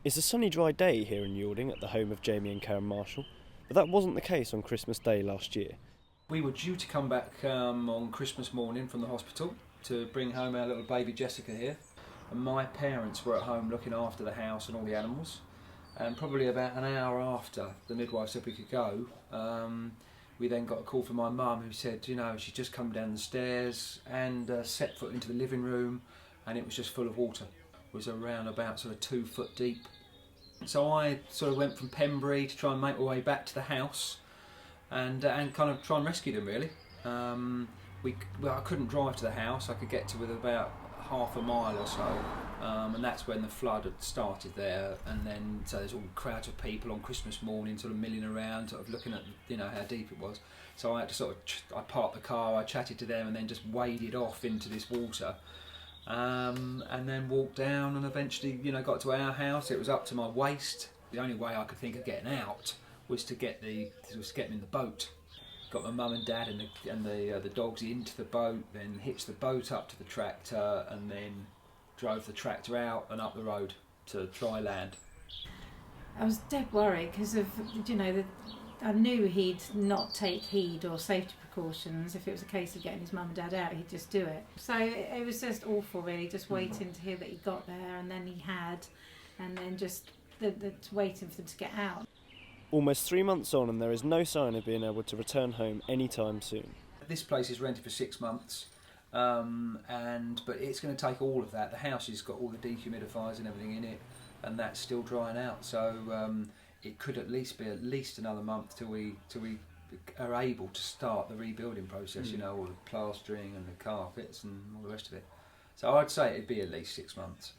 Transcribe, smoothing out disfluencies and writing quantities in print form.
It's a sunny, dry day here in Yalding at the home of Jamie and Karen Marshall, but that wasn't the case on Christmas Day last year. We were due to come back on Christmas morning from the hospital to bring home our little baby Jessica here, and my parents were at home looking after the house and all the animals. And probably about an hour after the midwife said we could go, we then got a call from my mum who said, she'd just come down the stairs and set foot into the living room, and it was just full of water. It was around about sort of 2 foot deep. So I sort of went from Pembury to try and make my way back to the house and kind of try and rescue them really. I couldn't drive to the house. I could get to within about half a mile or so, and that's when the flood had started there. And then so there's all crowds of people on Christmas morning, sort of milling around, sort of looking at how deep it was. So I had to I parked the car, I chatted to them, and then just waded off into this water. And then walked down and eventually, got to our house. It was up to my waist. The only way I could think of getting out was to get them in the boat. Got my mum and dad and the dogs into the boat, then hitched the boat up to the tractor, and then drove the tractor out and up the road to dry land. I was dead worried because of I knew he'd not take heed or safety precautions. If it was a case of getting his mum and dad out, he'd just do it. So it was just awful, really, just waiting to hear that he got there, and then he had, and then just waiting for them to get out. Almost 3 months on, and there is no sign of being able to return home anytime soon. This place is rented for 6 months, but it's going to take all of that. The house has got all the dehumidifiers and everything in it, and that's still drying out. So it could at least be another month till we are able to start the rebuilding process. All the plastering and the carpets and all the rest of it. So I'd say it'd be at least 6 months.